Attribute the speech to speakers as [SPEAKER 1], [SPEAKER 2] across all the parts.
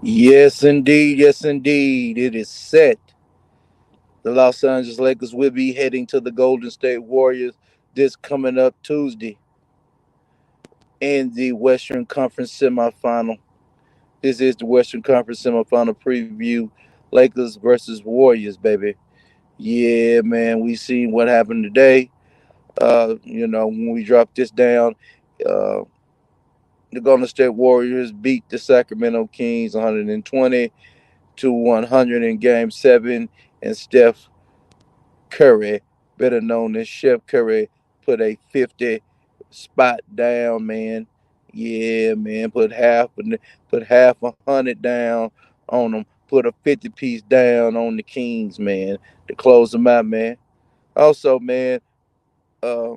[SPEAKER 1] Yes, indeed. Yes, indeed. It is set. The Los Angeles Lakers will be heading to the Golden State Warriors this coming up Tuesday in the Western Conference Semifinal. This is the Western Conference Semifinal preview. Lakers versus Warriors, baby. Yeah, man. We seen what happened today. When we dropped this down, uh, the Golden State Warriors beat the Sacramento Kings 120 to 100 in Game 7, and Steph Curry, better known as Chef Curry, put a 50 spot down, man. Yeah, man, put half 100 down on them. Put a 50 piece down on the Kings, man, to close them out, man. Also, man, uh,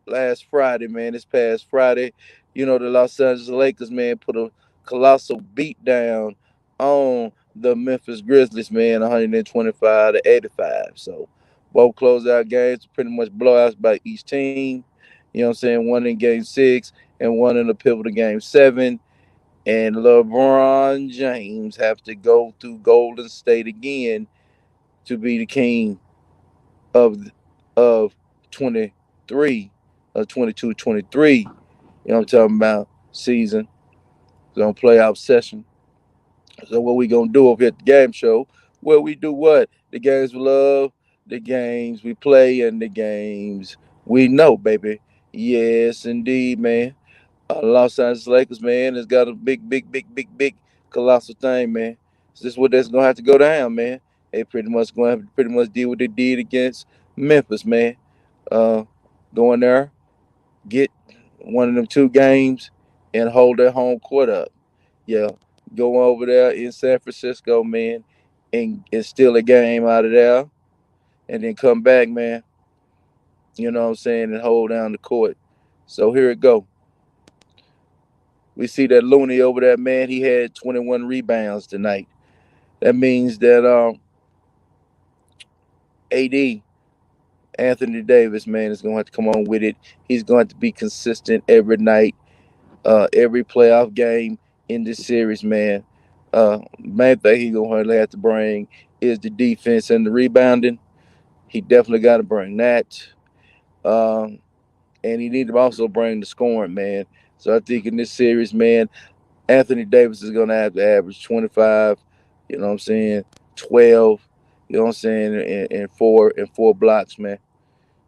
[SPEAKER 1] last Friday, man, this past Friday, the Los Angeles Lakers, man, put a colossal beat down on the Memphis Grizzlies, man, 125 to 85. So both closeout games, pretty much blowouts by each team. You know what I'm saying? One in game six and one in the pivotal game seven. And LeBron James have to go through Golden State again to be the king of 23, 22, 23. You know what I'm talking about? Season. It's on playoff session. So what we gonna do over here at the game show? Well, we do what? The games we love, the games we play, and the games we know, baby. Yes, indeed, man. Los Angeles Lakers, man, has got a big, colossal thing, man. So this is what that's gonna have to go down, man. They pretty much gonna have to pretty much deal what they did against Memphis, man. Uh, Go in there, get one of them two games, and hold their home court up. Yeah, go over there in San Francisco, man, and steal a game out of there, and then come back, man. You know what I'm saying, and hold down the court. So here it go. We see that Looney over there, man. He had 21 rebounds tonight. That means that AD Anthony Davis, man, is going to have to come on with it. He's going to be consistent every night, every playoff game in this series, man. Main thing he's going to have to bring is the defense and the rebounding. He definitely got to bring that. Um, and he need to also bring the scoring, man. So I think in this series, man, Anthony Davis is going to have to average 25, you know what I'm saying, 12, you know what I'm saying, and four blocks, man.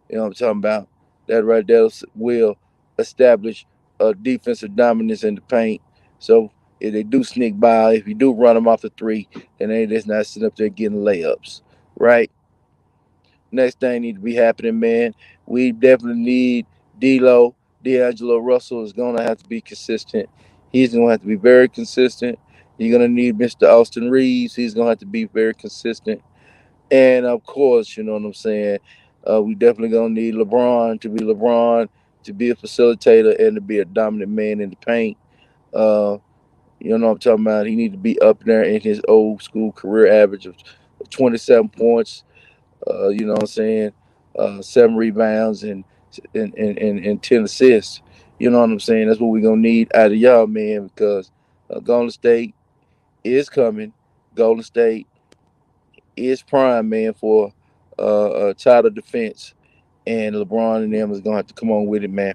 [SPEAKER 1] You know what I'm talking about? That right there will establish a defensive dominance in the paint. So if they do sneak by, if you do run them off the three, then they just not sitting up there getting layups, right? Next thing need to be happening, man. We definitely need D'Lo. D'Angelo Russell is gonna have to be consistent. He's gonna have to be very consistent. You're gonna need Mr. Austin Reeves. He's gonna have to be very consistent. And of course, you know what I'm saying. We definitely gonna need LeBron, to be a facilitator and to be a dominant man in the paint. Uh, you know what I'm talking about. He need to be up there in his old school career average of 27 points, you know what I'm saying, 7 rebounds and 10 assists. You know what I'm saying? That's what we're going to need out of y'all, man, because Golden State is coming. Golden State is prime, man, for a title defense. And LeBron and them is going to have to come on with it, man.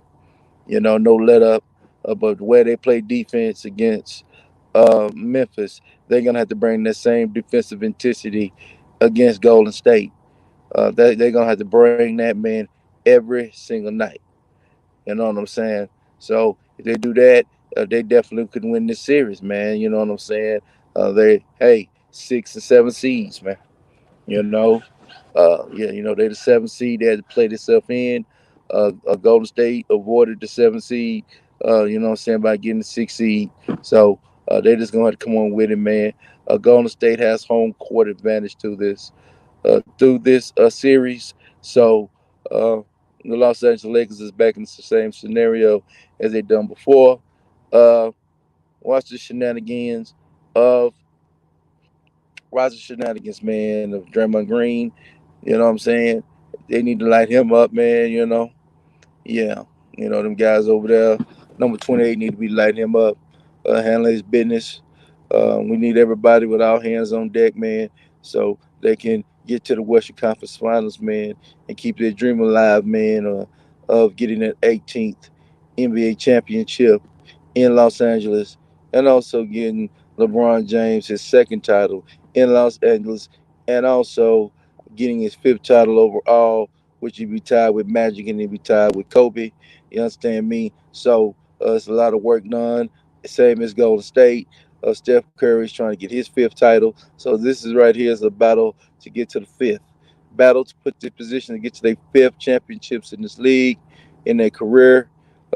[SPEAKER 1] No let up. But the way they play defense against Memphis, they're going to have to bring that same defensive intensity against Golden State. They're gonna have to bring that, man, every single night. You know what I'm saying? So if they do that, they definitely could win this series, man. You know what I'm saying? They 6 and 7 seeds, man. You know, yeah, they the 7 seed. They had to play themselves in. Golden State avoided the 7 seed. You know what I'm saying, by getting the 6 seed. So they just gonna have to come on with it, man. Golden State has home court advantage through this series. So uh, the Los Angeles Lakers is back in the same scenario as they done before. Uh, watch the shenanigans of man, of Draymond Green. You know what I'm saying? They need to light him up, man. Yeah. Them guys over there, number 28, need to be lighting him up, handling his business. We need everybody with our hands on deck, man, so they can get to the Western Conference Finals, man, and keep their dream alive, man, of getting that 18th NBA championship in Los Angeles, and also getting LeBron James his second title in Los Angeles, and also getting his fifth title overall, which he'd be tied with Magic and he'd be tied with Kobe. You understand me? So it's a lot of work done. Same as Golden State. Steph Curry's trying to get his fifth title. So this is right here is a battle to get to the fifth. Battle to put the position to get to their fifth championships in this league in their career.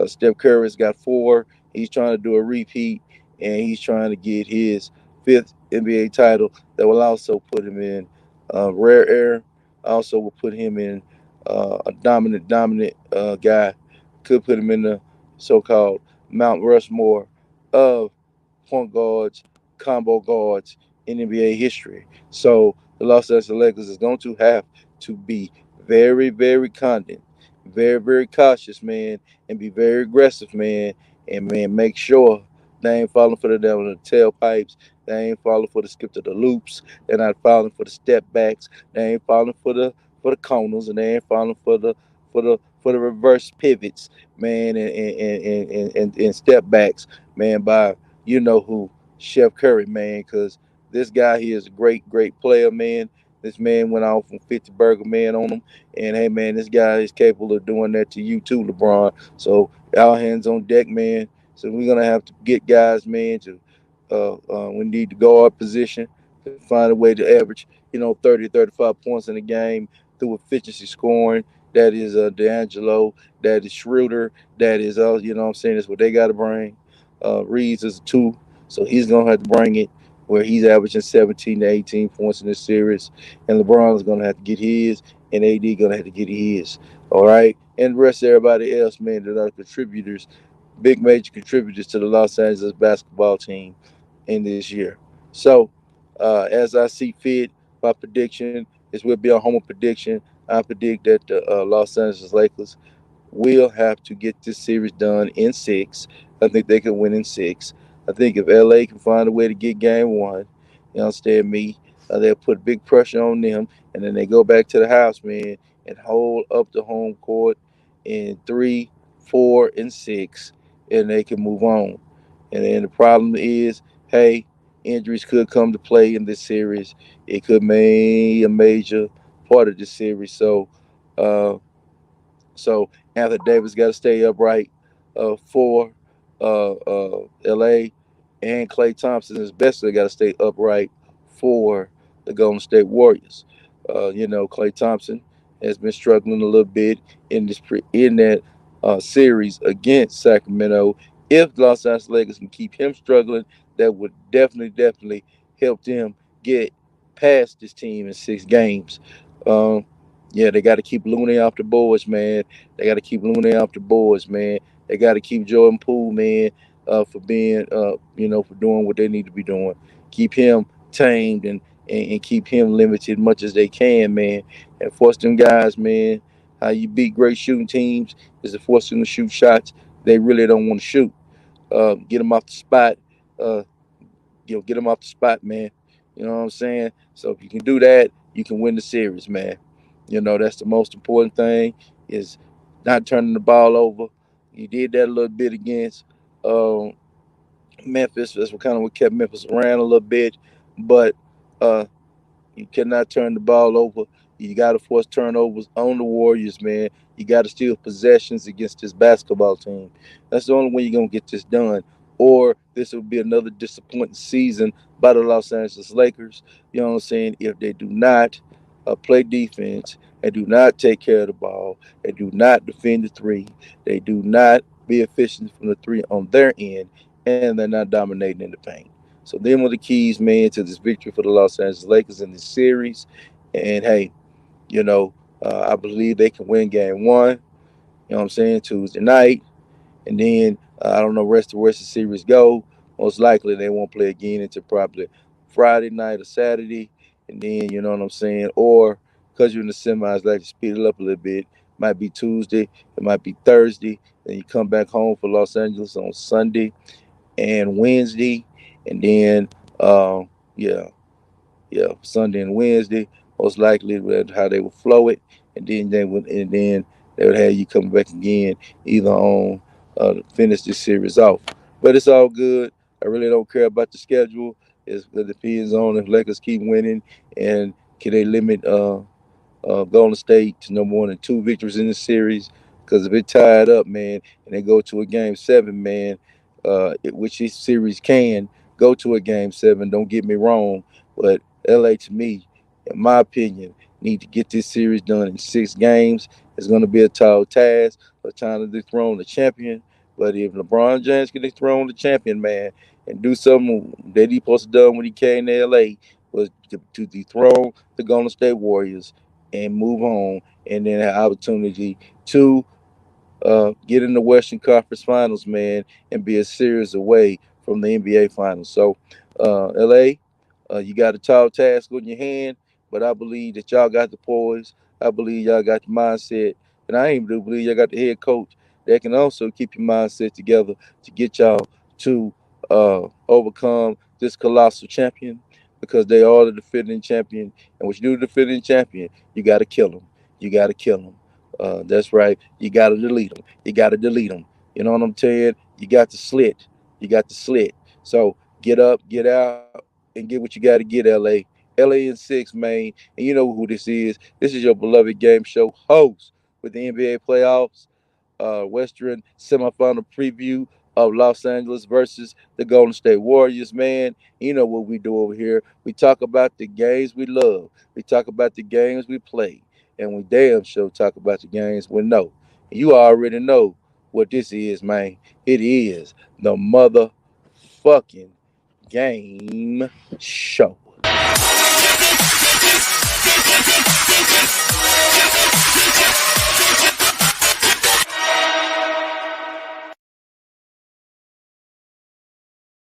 [SPEAKER 1] Steph Curry's got four. He's trying to do a repeat, and he's trying to get his fifth NBA title. That will also put him in rare air. Also will put him in a dominant guy. Could put him in the so-called Mount Rushmore of point guards, combo guards in NBA history. So the Los Angeles Lakers is going to have to be very confident, very cautious, man, and be very aggressive, man, and man, make sure they ain't falling for the devil in the tailpipes. They ain't falling for the skip to the loops. They're not falling for the step backs. They ain't falling for the corners, and they ain't falling for the reverse pivots, man, and step backs, man, by you know who, Chef Curry, man, because this guy here is a great player, man. This man went off from 50 burger, man, on him. And hey, man, this guy is capable of doing that to you too, LeBron. So our hands on deck, man. So we're gonna have to get guys, man, to we need to guard position to find a way to average, 30, 35 points in a game through efficiency scoring. That is D'Angelo. That is Schroeder. That is what I'm saying, is what they got to bring. Reeves is a two, so he's gonna have to bring it where he's averaging 17 to 18 points in this series, and LeBron's gonna have to get his, and AD gonna have to get his. All right, and the rest of everybody else, man, that are contributors, big major contributors to the Los Angeles basketball team in this year. So, as I see fit, my prediction is will be a homer prediction. I predict that the Los Angeles Lakers will have to get this series done in six. I think they can win in six. I think if LA can find a way to get game one, you understand me, they'll put big pressure on them, and then they go back to the house, man, and hold up the home court in three, four, and six, and they can move on. And then the problem is, hey, injuries could come to play in this series. It could be a major part of this series. Uh, so Anthony Davis got to stay upright for LA, and Klay Thompson especially got to stay upright for the Golden State Warriors. Klay Thompson has been struggling a little bit in that series against Sacramento. If the Los Angeles Lakers can keep him struggling, that would definitely help them get past this team in 6 games. Um, yeah, they got to keep Looney off the boards, man. They got to keep Looney off the boards, man. They got to keep Jordan Poole, man, for being, for doing what they need to be doing. Keep him tamed and keep him limited much as they can, man. And force them guys, man. How you beat great shooting teams is to force them to shoot shots they really don't want to shoot. Get them off the spot. Uh, get them off the spot, man. You know what I'm saying? So if you can do that, you can win the series, man. That's the most important thing is not turning the ball over. You did that a little bit against um, Memphis. That's what kept Memphis around a little bit, but uh, you cannot turn the ball over. You got to force turnovers on the Warriors, man. You got to steal possessions against this basketball team. That's the only way you're going to get this done. Or this will be another disappointing season by the Los Angeles Lakers. You know what I'm saying? If they do not play defense, they do not take care of the ball, they do not defend the three, they do not be efficient from the three on their end, and they're not dominating in the paint. So them were the keys, man, to this victory for the Los Angeles Lakers in this series. And hey, I believe they can win game one. You know what I'm saying? Tuesday night, and then I don't know rest of the series go. Most likely they won't play again until probably Friday night or Saturday, and then you know what I'm saying. Or because you're in the semis, like to speed it up a little bit. Might be Tuesday, it might be Thursday. Then you come back home for Los Angeles on Sunday and Wednesday, and then Yeah, yeah, Sunday and Wednesday, most likely that's how they would flow it, and then they would have you come back again either on finish this series off. But it's all good. I really don't care about the schedule. It depends on if Lakers keep winning and can they limit Golden State to no more than two victories in the series. Because if it tied up, man, and they go to a game 7, man, which this series can go to a game 7. Don't get me wrong, but LA to me, in my opinion, need to get this series done in 6 games. It's going to be a tall task of trying to dethrone the champion. But if LeBron James can dethrone the champion, man, and do something that he supposed to done when he came to LA was to dethrone the Golden State Warriors and move on, and then have opportunity to get in the Western Conference Finals, man, and be a series away from the NBA Finals. So, LA, you got a tall task on your hand, but I believe that y'all got the poise. I believe y'all got the mindset, and I even do believe y'all got the head coach that can also keep your mindset together to get y'all to overcome this colossal champion, because they are the defending champion. And when you do the defending champion, you got to kill them. You got to kill them. That's right. You got to delete them. You got to delete them. You know what I'm saying? You got to slit. You got to slit. So get up, get out, and get what you got to get, LA. LA in 6, man. And you know who this is. This is your beloved game show host with the NBA playoffs, Western Semifinal preview of Los Angeles versus the Golden State Warriors, man. You know what we do over here. We talk about the games we love. We talk about the games we play. And we damn sure talk about the games we know. And you already know what this is, man. It is the motherfucking game show.